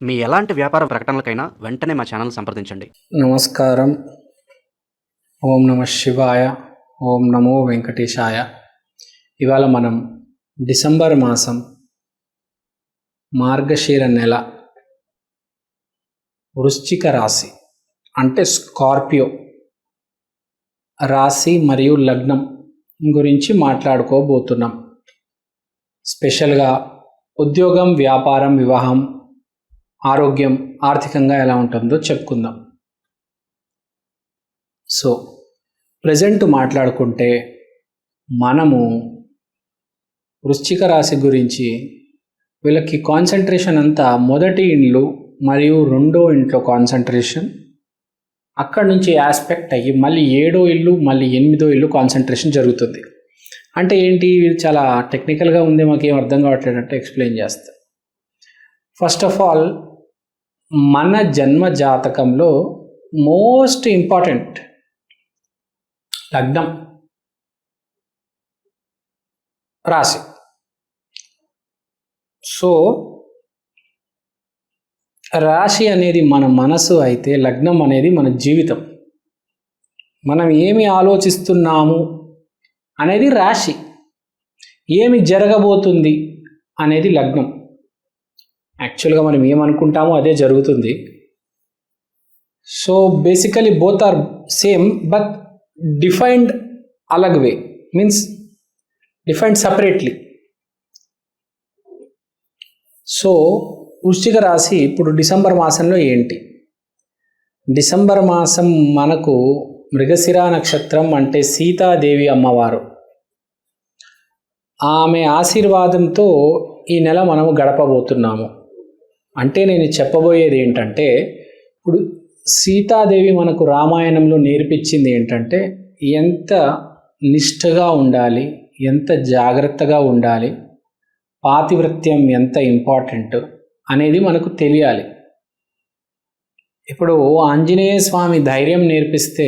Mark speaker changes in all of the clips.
Speaker 1: మీ ఎలాంటి వ్యాపార ప్రకటనలకైనా వెంటనే మా ఛానల్ సంప్రదించండి.
Speaker 2: నమస్కారం. ఓం నమ శివాయ. ఓం నమో వెంకటేశాయ. ఇవాళ మనం డిసెంబర్ మాసం మార్గశిర నెల వృశ్చిక రాశి అంటే స్కార్పియో రాశి మరియు లగ్నం గురించి మాట్లాడుకోబోతున్నాం. స్పెషల్గా ఉద్యోగం, వ్యాపారం, వివాహం, ఆరోగ్యం, ఆర్థికంగా ఎలా ఉంటుందో చెప్పుకుందాం. సో ప్రజెంట్ మాట్లాడుకుంటే మనము వృశ్చిక రాశి గురించి వీళ్ళకి కాన్సన్ట్రేషన్ అంతా మొదటి ఇండ్లు మరియు రెండో ఇంట్లో కాన్సన్ట్రేషన్, అక్కడి నుంచి ఆస్పెక్ట్ అయ్యి మళ్ళీ 7వ ఇల్లు మళ్ళీ 8వ ఇల్లు కాన్సన్ట్రేషన్ జరుగుతుంది. అంటే ఏంటి, చాలా టెక్నికల్గా ఉంది, మాకేం అర్థం కావట్లేదు అంటే ఎక్స్ప్లెయిన్ చేస్తా. ఫస్ట్ ఆఫ్ ఆల్, మన జన్మ జాతకంలో మోస్ట్ ఇంపార్టెంట్ లగ్నం, రాశి. సో రాశి అనేది మన మనసు అయితే లగ్నం అనేది మన జీవితం. మనం ఏమి ఆలోచిస్తున్నాము అనేది రాశి, ఏమి జరగబోతుంది అనేది లగ్నం. యాక్చువల్గా మనం ఏమనుకుంటామో అదే జరుగుతుంది. So basically both are same but defined అలగ్ way, means defined separately. So వృశ్చిక రాశి ఇప్పుడు డిసెంబర్ మాసంలో ఏంటి? డిసెంబర్ మాసం మనకు మృగశిర నక్షత్రం, అంటే సీతాదేవి అమ్మవారు, ఆమె ఆశీర్వాదంతో ఈ నెల మనము గడపబోతున్నాము. అంటే నేను చెప్పబోయేది ఏంటంటే, ఇప్పుడు సీతాదేవి మనకు రామాయణంలో నేర్పించింది ఏంటంటే ఎంత నిష్ఠగా ఉండాలి, ఎంత జాగ్రత్తగా ఉండాలి, పాతివ్రత్యం ఎంత ఇంపార్టెంట్ అనేది మనకు తెలియాలి. ఇప్పుడు ఆంజనేయ స్వామి ధైర్యం నేర్పిస్తే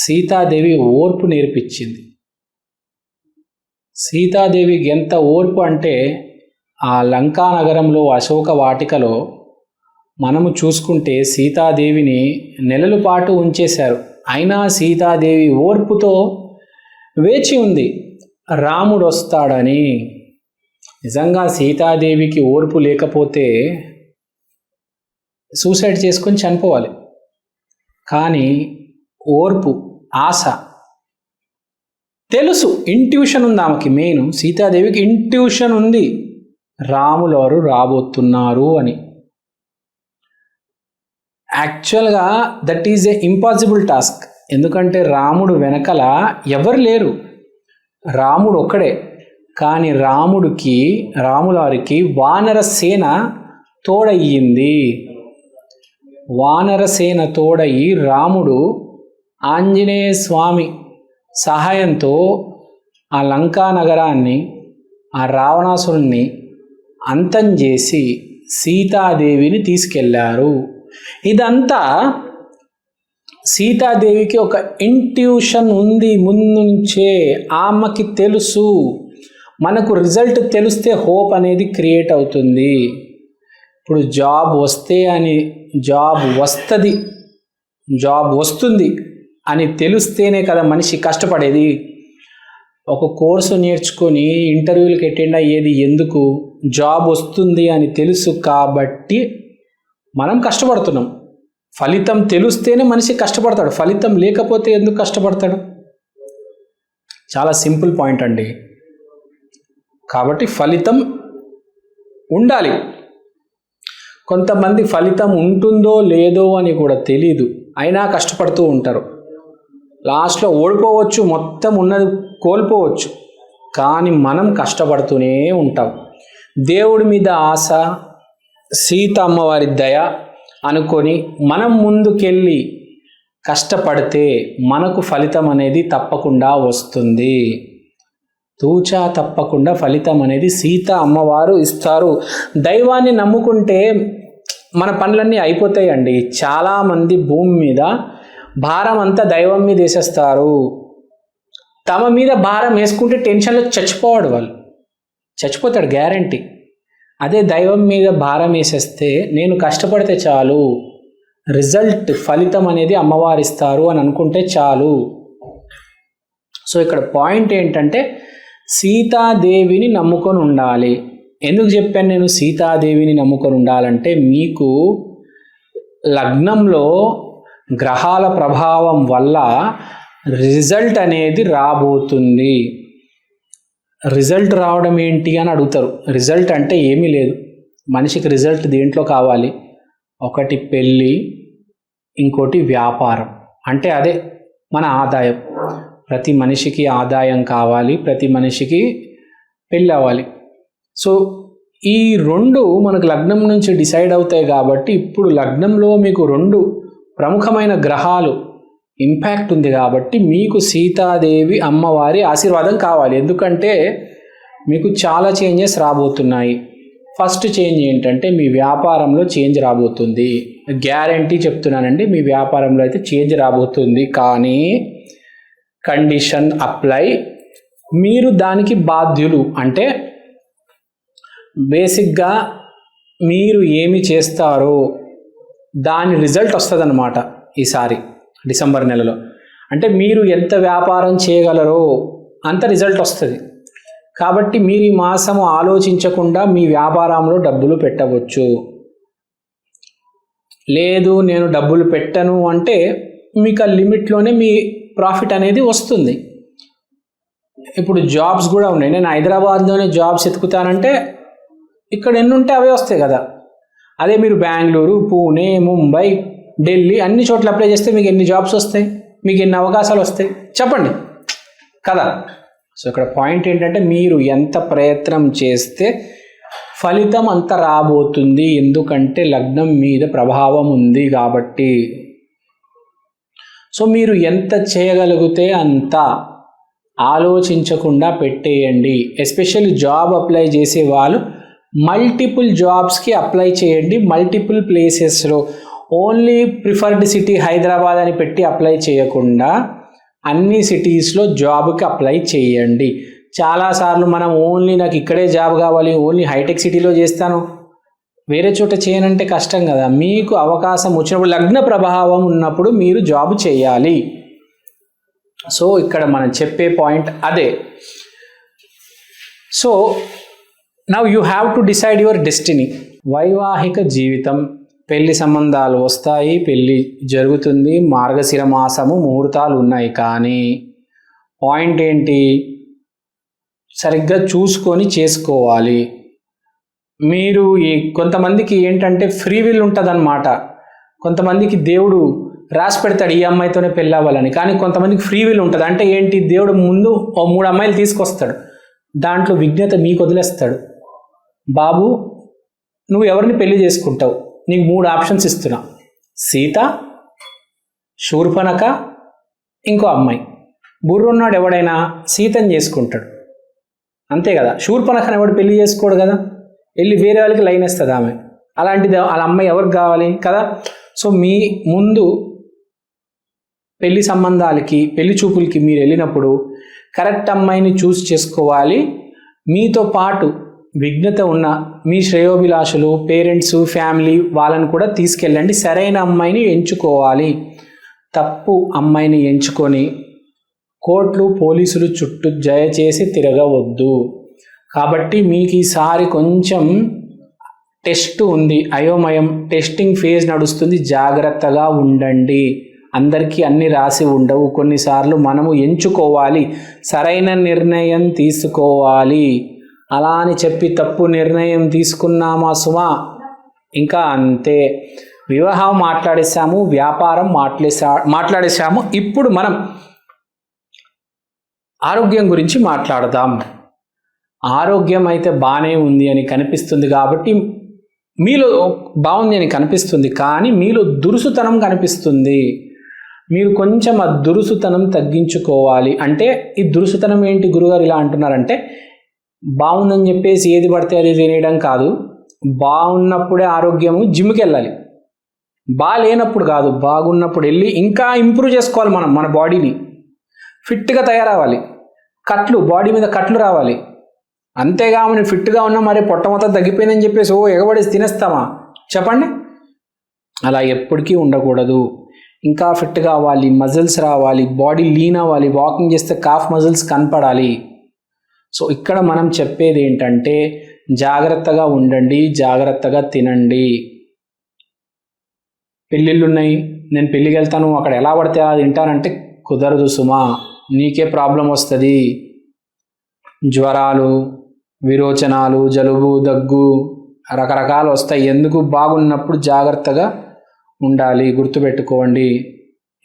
Speaker 2: సీతాదేవి ఓర్పు నేర్పించింది. సీతాదేవికి ఎంత ఓర్పు అంటే, ఆ లంకా నగరంలో అశోక వాటికలో మనము చూసుకుంటే సీతాదేవిని నెలల పాటు ఉంచేశారు. అయినా సీతాదేవి ఓర్పుతో వేచి ఉంది రాముడు వస్తాడని. నిజంగా సీతాదేవికి ఓర్పు లేకపోతే సూసైడ్ చేసుకొని చనిపోవాలి. కానీ ఓర్పు, ఆశ, తెలుసు, ఇంట్యూషన్ ఉంది ఆమెకి. మెయిన్ సీతాదేవికి ఇంట్యూషన్ ఉంది, రాములు వారు రాబోతున్నారు అని. యాక్చువల్గా that is a impossible task. ఎందుకంటే రాముడు వెనకల ఎవరు లేరు, రాముడు ఒక్కడే. కానీ రాములారికి వానర సేన తోడయ్యింది. వానర సేన తోడయి రాముడు ఆంజనేయ స్వామి సహాయంతో ఆ లంకా నగరాన్ని, ఆ రావణాసురుణ్ణి అంతం చేసి సీతాదేవిని తీసుకెళ్లారు. ఇదంతా సీతాదేవికి ఒక ఇంట్యూషన్ ఉంది ముందు నుంచే. ఆమెకి తెలుసు, మనకు రిజల్ట్ తెలిస్తే హోప్ అనేది క్రియేట్ అవుతుంది. ఇప్పుడు జాబ్ వస్తుంది అని తెలిస్తేనే కదా మనిషి కష్టపడేది. ఒక కోర్సు నేర్చుకొని ఇంటర్వ్యూలకు అటెండ్ అయ్యేది ఎందుకు? జాబ్ వస్తుంది అని తెలుసు కాబట్టి మనం కష్టపడుతున్నాం. ఫలితం తెలిస్తేనే మనిషి కష్టపడతాడు, ఫలితం లేకపోతే ఎందుకు కష్టపడతాడు? చాలా సింపుల్ పాయింట్ అండి. కాబట్టి ఫలితం ఉండాలి. కొంతమంది ఫలితం ఉంటుందో లేదో అని కూడా తెలీదు, అయినా కష్టపడుతూ ఉంటారు. లాస్ట్లో ఓడిపోవచ్చు, మొత్తం ఉన్నది కోల్పోవచ్చు. కానీ మనం కష్టపడుతూనే ఉంటాం. దేవుడి మీద ఆశ, సీత అమ్మవారి దయ అనుకొని మనం ముందుకెళ్ళి కష్టపడితే మనకు ఫలితం అనేది తప్పకుండా వస్తుంది. తూచా తప్పకుండా ఫలితం అనేది సీత అమ్మవారు ఇస్తారు. దైవాన్ని నమ్ముకుంటే మన పనులన్నీ అయిపోతాయండి. చాలామంది భూమి మీద భారం అంతా దైవం మీద వేసేస్తారు. తమ మీద భారం వేసుకుంటే టెన్షన్లో చచ్చిపోతాడు గ్యారంటీ. అదే దైవం మీద భారం వేసేస్తే నేను కష్టపడితే చాలు, రిజల్ట్ ఫలితం అనేది అమ్మవారిస్తారు అని అనుకుంటే చాలు. సో ఇక్కడ పాయింట్ ఏంటంటే సీతాదేవిని నమ్ముకొని ఉండాలి. ఎందుకు చెప్పాను నేను సీతాదేవిని నమ్ముకొని ఉండాలంటే, మీకు లగ్నంలో గ్రహాల ప్రభావం వల్ల రిజల్ట్ అనేది రాబోతుంది. రిజల్ట్ రావడం ఏంటి అని అడుగుతారు. రిజల్ట్ అంటే ఏమీ లేదు, మనిషికి రిజల్ట్ దేంట్లో కావాలి, ఒకటి పెళ్ళి, ఇంకోటి వ్యాపారం. అంటే అదే మన ఆదాయం. ప్రతి మనిషికి ఆదాయం కావాలి, ప్రతి మనిషికి పెళ్ళి అవ్వాలి. సో ఈ రెండు మనకు లగ్నం నుంచి డిసైడ్ అవుతాయి. కాబట్టి ఇప్పుడు లగ్నంలో మీకు రెండు ప్రముఖమైన గ్రహాలు ఇంపాక్ట్ ఉంది కాబట్టి మీకు సీతాదేవి అమ్మవారి ఆశీర్వాదం కావాలి. ఎందుకంటే మీకు చాలా చేంజెస్ రాబోతున్నాయి. ఫస్ట్ చేంజ్ ఏంటంటే మీ వ్యాపారంలో చేంజ్ రాబోతుంది. గ్యారంటీ చెప్తున్నానండి, మీ వ్యాపారంలో అయితే చేంజ్ రాబోతుంది. కానీ కండిషన్ అప్లై, మీరు దానికి బాధ్యులు. అంటే బేసిక్గా మీరు ఏమి చేస్తారో దాని రిజల్ట్ వస్తుంది అన్నమాట ఈసారి డిసెంబర్ నెలలో. అంటే మీరు ఎంత వ్యాపారం చేయగలరో అంత రిజల్ట్ వస్తుంది. కాబట్టి మీరు ఈ మాసము ఆలోచించకుండా మీ వ్యాపారంలో డబ్బులు పెట్టవచ్చు. లేదు నేను డబ్బులు పెట్టను అంటే మీకు ఆ లిమిట్లోనే మీ ప్రాఫిట్ అనేది వస్తుంది. ఇప్పుడు జాబ్స్ కూడా ఉన్నాయి. నేను హైదరాబాద్లోనే జాబ్స్ ఎతుకుతానంటే ఇక్కడ ఎన్ని ఉంటే అవే వస్తాయి కదా. అదే మీరు బెంగళూరు, పూణే, ముంబై, ఢిల్లీ అన్ని చోట్ల అప్లై చేస్తే మీకు ఎన్ని జాబ్స్ వస్తాయి, మీకు ఎన్ని అవకాశాలు వస్తాయి చెప్పండి కదా. సో ఇక్కడ పాయింట్ ఏంటంటే మీరు ఎంత ప్రయత్నం చేస్తే ఫలితం అంత రాబోతుంది. ఎందుకంటే లగ్నం మీద ప్రభావం ఉంది కాబట్టి. సో మీరు ఎంత చేయగలిగితే అంత ఆలోచించకుండా పెట్టేయండి. ఎస్పెషల్లీ జాబ్ అప్లై చేసే వాళ్ళు మల్టిపుల్ జాబ్స్కి అప్లై చేయండి. మల్టిపుల్ ప్లేసెస్లో, ఓన్లీ ప్రిఫర్డ్ సిటీ హైదరాబాద్ అని పెట్టి అప్లై చేయకుండా అన్ని సిటీస్లో జాబ్కి అప్లై చేయండి. చాలాసార్లు మనం ఓన్లీ నాకు ఇక్కడే జాబ్ కావాలి, ఓన్లీ హైటెక్ సిటీలో చేస్తాను, వేరే చోట చేయనంటే కష్టం కదా. మీకు అవకాశం వచ్చినప్పుడు, లగ్న ప్రభావం ఉన్నప్పుడు మీరు జాబ్ చేయాలి. సో ఇక్కడ మనం చెప్పే పాయింట్ అదే. So now you have to decide your destiny. వైవాహిక జీవితం, పెళ్లి సంబంధాలు వస్తాయి, పెళ్ళి జరుగుతుంది, మార్గశిర మాసము ముహూర్తాలు ఉన్నాయి. కానీ పాయింట్ ఏంటి, సరిగ్గా చూసుకొని చేసుకోవాలి. మీరు కొంతమందికి ఏంటంటే ఫ్రీ విల్ ఉంటుంది అన్నమాట. కొంతమందికి దేవుడు రాసి పెడతాడు ఈ అమ్మాయితోనే పెళ్ళి అవ్వాలని, కానీ కొంతమందికి ఫ్రీ విల్ ఉంటుంది. అంటే ఏంటి, దేవుడు ముందు ఓ 3 అమ్మాయిలు తీసుకొస్తాడు, దాంట్లో విజ్ఞత మీకు వదిలేస్తాడు. బాబు నువ్వు ఎవరిని పెళ్లి చేసుకుంటావు, నీకు 3 ఆప్షన్స్ ఇస్తున్నా, సీత, శూర్పణఖ, ఇంకో అమ్మాయి. బుర్రున్నాడు ఎవడైనా సీతని చేసుకుంటాడు, అంతే కదా. శూర్పణఖని ఎవడు పెళ్లి చేసుకోడు కదా, వెళ్ళి వేరే వాళ్ళకి లైన్ వేస్తుంది ఆమె. అలాంటిది వాళ్ళ అమ్మాయి ఎవరికి కావాలి కదా. సో మీ ముందు పెళ్లి సంబంధాలకి, పెళ్లి చూపులకి మీరు వెళ్ళినప్పుడు కరెక్ట్ అమ్మాయిని చూస్ చేసుకోవాలి. మీతో పాటు విజ్ఞత ఉన్న మీ శ్రేయోభిలాషులు, పేరెంట్స్, ఫ్యామిలీ వాళ్ళని కూడా తీసుకెళ్ళండి. సరైన అమ్మాయిని ఎంచుకోవాలి. తప్పు అమ్మాయిని ఎంచుకొని కోర్టులు, పోలీసులు చుట్టూ దయచేసి తిరగవద్దు. కాబట్టి మీకు ఈసారి కొంచెం టెస్ట్ ఉంది, అయోమయం, టెస్టింగ్ ఫేజ్ నడుస్తుంది, జాగ్రత్తగా ఉండండి. అందరికీ అన్ని రాసి ఉండవు, కొన్నిసార్లు మనము ఎంచుకోవాలి, సరైన నిర్ణయం తీసుకోవాలి. అలా అని చెప్పి తప్పు నిర్ణయం తీసుకున్నామా సుమా, ఇంకా అంతే. వివాహం మాట్లాడేసాము, వ్యాపారం మాట్లాడేసాము. ఇప్పుడు మనం ఆరోగ్యం గురించి మాట్లాడదాం. ఆరోగ్యం అయితే బాగానే ఉంది అని కనిపిస్తుంది కాబట్టి, మీలో బాగుంది అని కనిపిస్తుంది, కానీ మీలో దురుసుతనం కనిపిస్తుంది. మీరు కొంచెం ఆ దురుసుతనం తగ్గించుకోవాలి. అంటే ఈ దురుసుతనం ఏంటి గురుగారు ఇలా అంటున్నారంటే, బాగుందని చెప్పేసి ఏది పడితే అది తినేయడం కాదు. బాగున్నప్పుడే ఆరోగ్యము, జిమ్కి వెళ్ళాలి. బాగాలేనప్పుడు కాదు, బాగున్నప్పుడు వెళ్ళి ఇంకా ఇంప్రూవ్ చేసుకోవాలి. మనం మన బాడీని ఫిట్గా తయారవ్వాలి. బాడీ మీద కట్లు రావాలి. అంతేగా మనం ఫిట్గా ఉన్నా మరి పొట్ట మొత్తం తగ్గిపోయిందని చెప్పేసి ఎగబడేసి తినేస్తామా? చెప్పండి. అలా ఎప్పటికీ ఉండకూడదు. ఇంకా ఫిట్ కావాలి, మజిల్స్ రావాలి, బాడీ లీన్ అవ్వాలి, వాకింగ్ చేస్తే కాఫ్ మజిల్స్ కనపడాలి. సో ఇక్కడ మనం చెప్పేది ఏంటంటే జాగ్రత్తగా ఉండండి, జాగ్రత్తగా తినండి. పెళ్ళిళ్ళు ఉన్నాయి, నేను పెళ్ళికి వెళ్తాను, అక్కడ ఎలా పడితే అలా తింటానంటే కుదరదు సుమా. నీకే ప్రాబ్లం వస్తుంది. జ్వరాలు, విరోచనాలు, జలుబు, దగ్గు రకరకాలు వస్తాయి. ఎందుకు? బాగున్నప్పుడు జాగ్రత్తగా ఉండాలి. గుర్తుపెట్టుకోండి,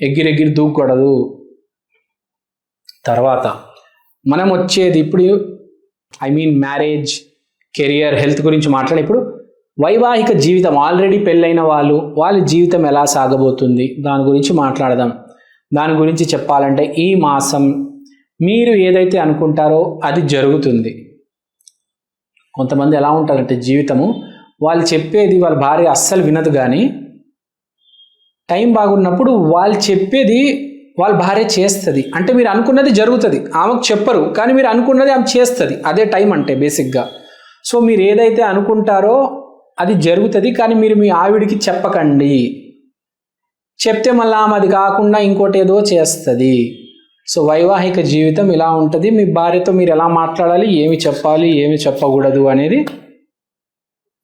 Speaker 2: ఎగిరెగిరి దూకూడదు. తర్వాత మనం వచ్చేది ఇప్పుడు మ్యారేజ్, కెరియర్, హెల్త్ గురించి మాట్లాడే ఇప్పుడు వైవాహిక జీవితం. ఆల్రెడీ పెళ్ళైన వాళ్ళ జీవితం ఎలా సాగబోతుంది దాని గురించి మాట్లాడదాం. దాని గురించి చెప్పాలంటే ఈ మాసం మీరు ఏదైతే అనుకుంటారో అది జరుగుతుంది. కొంతమంది ఎలా ఉంటారంటే జీవితము వాళ్ళు చెప్పేది వాళ్ళ భార్య అస్సలు వినదు, కానీ టైం బాగున్నప్పుడు వాళ్ళు చెప్పేది వాళ్ళ భార్య చేస్తుంది. అంటే మీరు అనుకున్నది జరుగుతుంది, ఆమెకు చెప్పరు, కానీ మీరు అనుకున్నది ఆమె చేస్తుంది. అదే టైం అంటే బేసిక్గా. సో మీరు ఏదైతే అనుకుంటారో అది జరుగుతుంది, కానీ మీరు మీ ఆవిడికి చెప్పకండి. చెప్తే మళ్ళీ ఆమె అది కాకుండా ఇంకోటి ఏదో చేస్తుంది. సో వైవాహిక జీవితం ఇలా ఉంటుంది. మీ భార్యతో మీరు ఎలా మాట్లాడాలి, ఏమి చెప్పాలి, ఏమి చెప్పకూడదు అనేది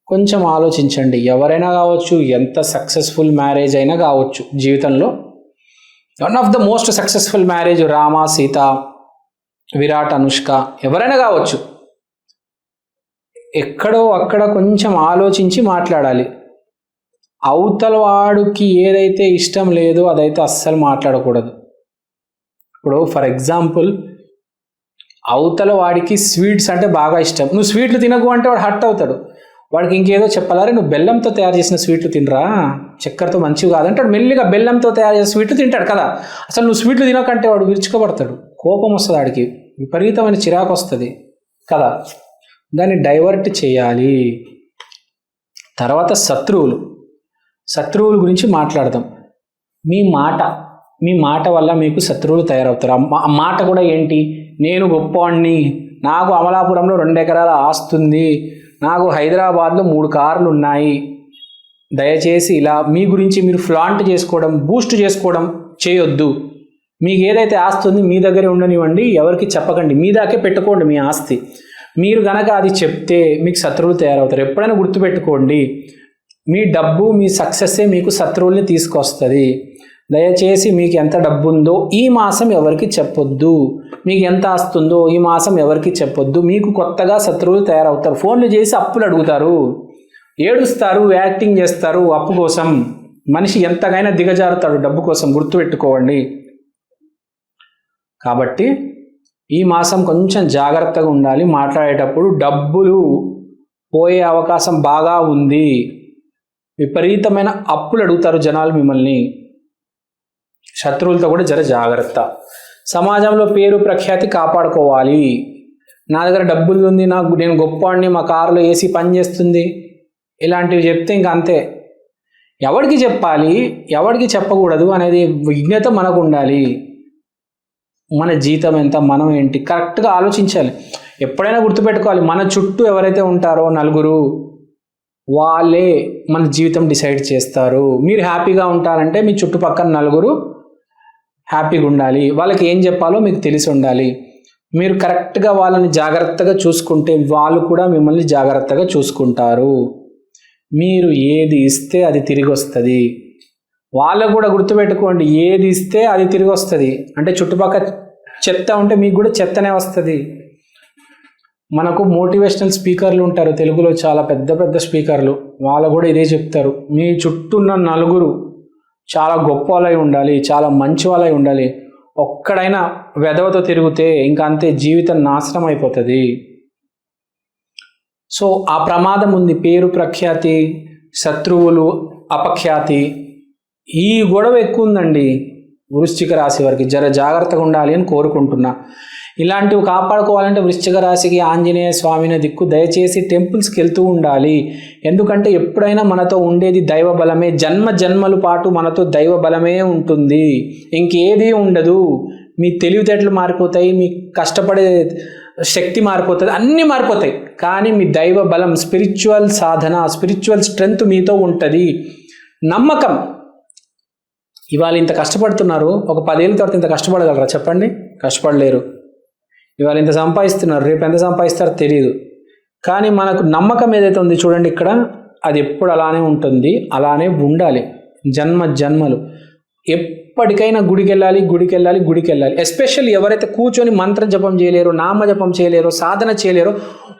Speaker 2: కొంచెం ఆలోచించండి. ఎవరైనా కావచ్చు, ఎంత సక్సెస్ఫుల్ మ్యారేజ్ అయినా కావచ్చు జీవితంలో. One of the most successful marriage Rama, Sita, Virat, Anushka, ఎవరైనా కావచ్చు. ఎక్కడో అక్కడ కొంచెం ఆలోచించి మాట్లాడాలి. అవతల వాడికి ఏదైతే ఇష్టం లేదో అదైతే అస్సలు మాట్లాడకూడదు. ఇప్పుడు ఫర్ ఎగ్జాంపుల్ అవతల వాడికి స్వీట్స్ అంటే బాగా ఇష్టం, నువ్వు స్వీట్లు తినకు అంటే వాడు హర్ట్ అవుతాడు. వాడికి ఇంకేదో చెప్పాలరే, నువ్వు బెల్లంతో తయారు చేసిన స్వీట్లు తినరా, చక్కెరతో మంచివి కాదంటే వాడు మెల్లిగా బెల్లంతో తయారు చేసిన స్వీట్లు తింటాడు కదా. అసలు నువ్వు స్వీట్లు తినకంటే వాడు విరుచుకోబడతాడు, కోపం వస్తుంది, వాడికి విపరీతమైన చిరాకు వస్తుంది కదా. దాన్ని డైవర్ట్ చేయాలి. తర్వాత శత్రువుల గురించి మాట్లాడదాం. మీ మాట వల్ల మీకు శత్రువులు తయారవుతారు. ఆ మాట కూడా ఏంటి? నేను గొప్పవాణ్ణి, నాకు అమలాపురంలో 2 ఎకరాల ఆస్తుంది, నాకు హైదరాబాద్లో 3 కార్లు ఉన్నాయి. దయచేసి ఇలా మీ గురించి మీరు ఫ్లాంట్ చేసుకోవడం, బూస్ట్ చేసుకోవడం చేయొద్దు. మీకు ఏదైతే ఆస్తి ఉంది మీ దగ్గరే ఉండనివ్వండి, ఎవరికి చెప్పకండి, మీ దాకే పెట్టుకోండి మీ ఆస్తి. మీరు గనక అది చెప్తే మీకు శత్రువులు తయారవుతారు. ఎప్పుడైనా గుర్తుపెట్టుకోండి, మీ డబ్బు, మీ సక్సెస్సే మీకు శత్రువుల్ని తీసుకొస్తుంది. దయచేసి మీకు ఎంత డబ్బు ఉందో ఈ మాసం ఎవరికి చెప్పొద్దు, మీకు ఎంత ఆస్తుందో ఈ మాసం ఎవరికి చెప్పొద్దు. మీకు కొత్తగా శత్రువులు తయారవుతారు. ఫోన్లు చేసి అప్పులు అడుగుతారు, ఏడుస్తారు, యాక్టింగ్ చేస్తారు అప్పు కోసం. మనిషి ఎంతగానో దిగజారుతాడు డబ్బు కోసం, గుర్తుపెట్టుకోండి. కాబట్టి ఈ మాసం కొంచెం జాగ్రత్తగా ఉండాలి. మాట్లాడేటప్పుడు డబ్బులు పోయే అవకాశం బాగా ఉంది. విపరీతమైన అప్పులు అడుగుతారు జనాలు మిమ్మల్ని. శత్రువులతో కూడా జాగ్రత్త. సమాజంలో పేరు ప్రఖ్యాతి కాపాడుకోవాలి. నా దగ్గర డబ్బులు ఉంది, నేను గొప్పవాడిని, మా కారులో ఏసీ పని చేస్తుంది, ఇలాంటివి చెప్తే ఇంకా అంతే. ఎవరికి చెప్పాలి, ఎవరికి చెప్పకూడదు అనేది విజ్ఞత మనకు ఉండాలి. మన జీతం ఎంత, మనం ఏంటి కరెక్ట్గా ఆలోచించాలి. ఎప్పుడైనా గుర్తుపెట్టుకోవాలి, మన చుట్టూ ఎవరైతే ఉంటారో నలుగురు, వాళ్ళే మన జీవితం డిసైడ్ చేస్తారు. మీరు హ్యాపీగా ఉంటారంటే మీ చుట్టుపక్కల నలుగురు హ్యాపీగా ఉండాలి. వాళ్ళకి ఏం చెప్పాలో మీకు తెలిసి ఉండాలి. మీరు కరెక్ట్గా వాళ్ళని జాగ్రత్తగా చూసుకుంటే వాళ్ళు కూడా మిమ్మల్ని జాగ్రత్తగా చూసుకుంటారు. మీరు ఏది ఇస్తే అది తిరిగి వస్తుంది. వాళ్ళకు కూడా గుర్తుపెట్టుకోండి, ఏది ఇస్తే అది తిరిగి వస్తుంది. అంటే చుట్టుపక్కల చెత్త ఉంటే మీకు కూడా చెత్తనే వస్తుంది. మనకు మోటివేషనల్ స్పీకర్లు ఉంటారు తెలుగులో, చాలా పెద్ద పెద్ద స్పీకర్లు, వాళ్ళు కూడా ఇదే చెప్తారు. మీ చుట్టూ ఉన్న నలుగురు చాలా గొప్ప వాళ్ళై ఉండాలి, చాలా మంచి వాళ్ళై ఉండాలి. ఒక్కడైనా వెధవతో తిరిగితే ఇంకా అంతే, జీవితం నాశనం అయిపోతుంది. సో ఆ ప్రమాదం ఉంది. పేరు ప్రఖ్యాతి, శత్రువులు, అపఖ్యాతి, ఈ గొడవ ఎక్కువ ఉందండి వృశ్చిక రాశి వారికి. జాగ్రత్తగా ఉండాలి అని కోరుకుంటున్నా. ఇలాంటివి కాపాడుకోవాలంటే వృశ్చిక రాశికి ఆంజనేయ స్వామిని దిక్కు. దయచేసి టెంపుల్స్కి వెళ్తూ ఉండాలి. ఎందుకంటే ఎప్పుడైనా మనతో ఉండేది దైవ బలమే. జన్మల పాటు మనతో దైవ బలమే ఉంటుంది, ఇంకేదీ ఉండదు. మీ తెలివితేటలు మారిపోతాయి, మీ కష్టపడే శక్తి మారిపోతుంది, అన్నీ మారిపోతాయి. కానీ మీ దైవ బలం, స్పిరిచువల్ సాధన, స్పిరిచువల్ స్ట్రెంగ్త్ మీతో ఉంటుంది. నమ్మకం. ఇవాళ ఇంత కష్టపడుతున్నారు, ఒక 10 ఏళ్ళ తర్వాత ఇంత కష్టపడగలరా చెప్పండి? కష్టపడలేరు. ఇవాళ ఇంత సంపాదిస్తున్నారు, రేపు ఎంత సంపాదిస్తారో తెలియదు. కానీ మనకు నమ్మకం ఏదైతే ఉంది చూడండి ఇక్కడ, అది ఎప్పుడు అలానే ఉంటుంది, అలానే ఉండాలి జన్మలు. ఎప్పటికైనా గుడికి వెళ్ళాలి. ఎస్పెషల్లీ ఎవరైతే కూర్చొని మంత్ర జపం చేయలేరో, నామ జపం చేయలేరో, సాధన చేయలేరో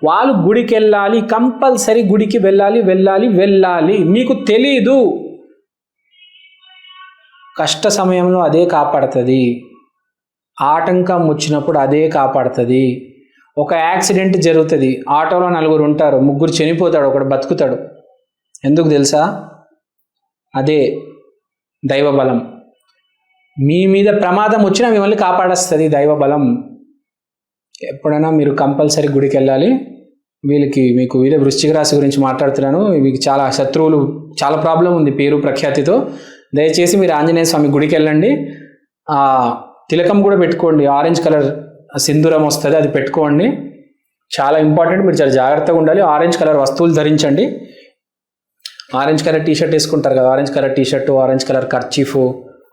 Speaker 2: వాళ్ళు గుడికి వెళ్ళాలి. కంపల్సరీ గుడికి వెళ్ళాలి. మీకు తెలీదు, కష్ట సమయంలో అదే కాపాడుతుంది, ఆటంకం వచ్చినప్పుడు అదే కాపాడుతుంది. ఒక యాక్సిడెంట్ జరుగుతుంది, ఆటోలో 4 ఉంటారు, 3 చనిపోతాడు, ఒకడు బతుకుతాడు. ఎందుకు తెలుసా? అదే దైవ బలం. మీ మీద ప్రమాదం వచ్చినా మిమ్మల్ని కాపాడేస్తుంది దైవ బలం. ఎప్పుడైనా మీరు కంపల్సరీ గుడికి వెళ్ళాలి. మీకు వీళ్ళ వృశ్చిక రాశి గురించి మాట్లాడుతున్నాను. మీకు చాలా శత్రువులు, చాలా ప్రాబ్లం ఉంది పేరు ప్రఖ్యాతితో. దయచేసి మీరు ఆంజనేయ స్వామి గుడికి వెళ్ళండి. తిలకం కూడా పెట్టుకోండి, ఆరెంజ్ కలర్ సింధూరం వస్తుంది, అది పెట్టుకోండి. చాలా ఇంపార్టెంట్. మీరు చాలా జాగ్రత్తగా ఉండాలి. ఆరెంజ్ కలర్ వస్తువులు ధరించండి. ఆరెంజ్ కలర్ టీషర్ట్ వేసుకుంటారు కదా, orange colour T-shirt, orange colour kerchief,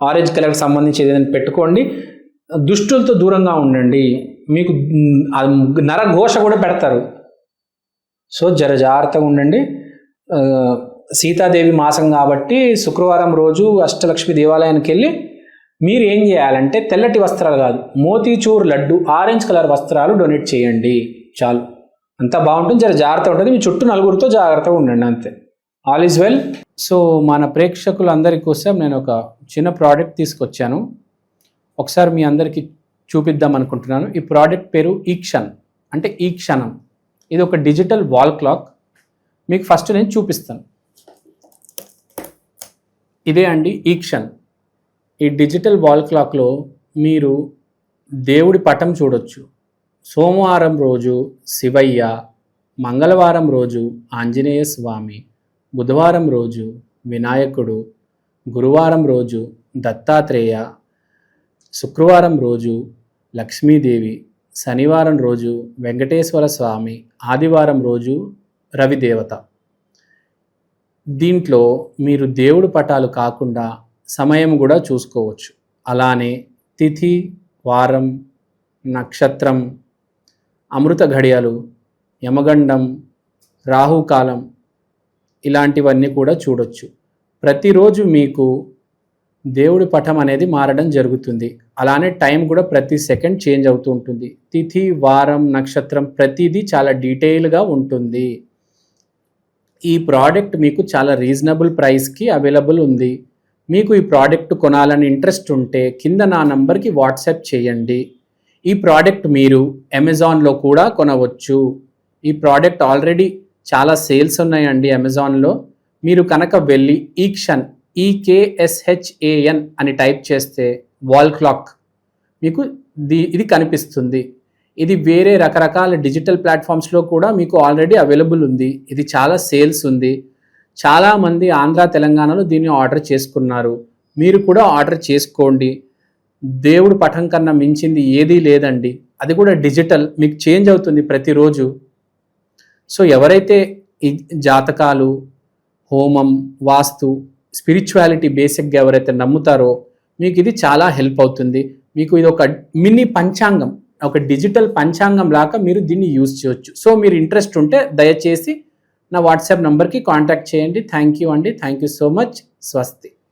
Speaker 2: orange కలర్కి సంబంధించి ఏదైనా పెట్టుకోండి. దుష్టులతో దూరంగా ఉండండి. మీకు నరఘోష కూడా పెడతారు. సో జాగ్రత్తగా ఉండండి. సీతాదేవి మాసం కాబట్టి శుక్రవారం రోజు అష్టలక్ష్మి దేవాలయానికి వెళ్ళి మీరు ఏం చేయాలంటే తెల్లటి వస్త్రాలు కాదు, మోతీచూర్ లడ్డు, ఆరెంజ్ కలర్ వస్త్రాలు డొనేట్ చేయండి. చాలు, అంతా బాగుంటుంది. జాగ్రత్త ఉంటుంది. మీ చుట్టూ 4 జాగ్రత్తగా ఉండండి, అంతే. All is well. సో మన ప్రేక్షకులందరి కోసం నేను ఒక చిన్న ప్రోడక్ట్ తీసుకొచ్చాను. ఒకసారి మీ అందరికీ చూపిద్దాం అనుకుంటున్నాను. ఈ ప్రోడక్ట్ పేరు ఈక్షన్, అంటే ఈ క్షణం. ఇది ఒక డిజిటల్ వాల్ క్లాక్. మీకు ఫస్ట్ నేను చూపిస్తాను. ఇదే అండి ఈక్షన్. ఈ డిజిటల్ వాల్ క్లాక్లో మీరు దేవుడి పటం చూడొచ్చు. సోమవారం రోజు శివయ్య, మంగళవారం రోజు ఆంజనేయ స్వామి, బుధవారం రోజు వినాయకుడు, గురువారం రోజు దత్తాత్రేయ, శుక్రవారం రోజు లక్ష్మీదేవి, శనివారం రోజు వెంకటేశ్వర స్వామి, ఆదివారం రోజు రవిదేవత. దీంట్లో మీరు దేవుడి పటాలు కాకుండా సమయం కూడా చూసుకోవచ్చు. అలానే తిథి, వారం, నక్షత్రం, అమృత ఘడియలు, యమగండం, రాహుకాలం ఇలాంటివన్నీ కూడా చూడొచ్చు. ప్రతిరోజు మీకు దేవుడి పటం అనేది మారడం జరుగుతుంది. అలానే టైం కూడా ప్రతి సెకండ్ చేంజ్ అవుతూ ఉంటుంది. తిథి, వారం, నక్షత్రం ప్రతిదీ చాలా డీటెయిల్గా ఉంటుంది. ఈ ప్రోడక్ట్ మీకు చాలా రీజనబుల్ ప్రైస్కి అవైలబుల్ ఉంది. మీకు ఈ ప్రోడక్ట్ కొనాలని ఇంట్రెస్ట్ ఉంటే కింద నా నంబర్కి వాట్సాప్ చేయండి. ఈ ప్రోడక్ట్ మీరు అమెజాన్లో కూడా కొనవచ్చు. ఈ ప్రోడక్ట్ ఆల్రెడీ చాలా సేల్స్ ఉన్నాయండి అమెజాన్లో. మీరు కనుక వెళ్ళి ఈక్షన్, EKSHAN అని టైప్ చేస్తే వాల్ క్లాక్ మీకు ఇది కనిపిస్తుంది. ఇది వేరే రకరకాల డిజిటల్ ప్లాట్ఫామ్స్లో కూడా మీకు ఆల్రెడీ అవైలబుల్ ఉంది. ఇది చాలా సేల్స్ ఉంది. చాలామంది ఆంధ్ర, తెలంగాణలో దీన్ని ఆర్డర్ చేసుకున్నారు. మీరు కూడా ఆర్డర్ చేసుకోండి. దేవుడు పటం కన్నా మించింది ఏదీ లేదండి. అది కూడా డిజిటల్, మీకు చేంజ్ అవుతుంది ప్రతిరోజు. సో ఎవరైతే ఈ జాతకాలు, హోమం, వాస్తు, స్పిరిచువాలిటీ బేసిక్గా ఎవరైతే నమ్ముతారో మీకు ఇది చాలా హెల్ప్ అవుతుంది. మీకు ఇది ఒక మినీ పంచాంగం, ఒక డిజిటల్ పంచాంగం లాగా మీరు దీన్ని యూజ్ చేయొచ్చు. సో మీరు ఇంట్రెస్ట్ ఉంటే దయచేసి నా వాట్సాప్ నంబర్కి కాంటాక్ట్ చేయండి. థ్యాంక్ యూ అండి. Thank you so much. స్వస్తి.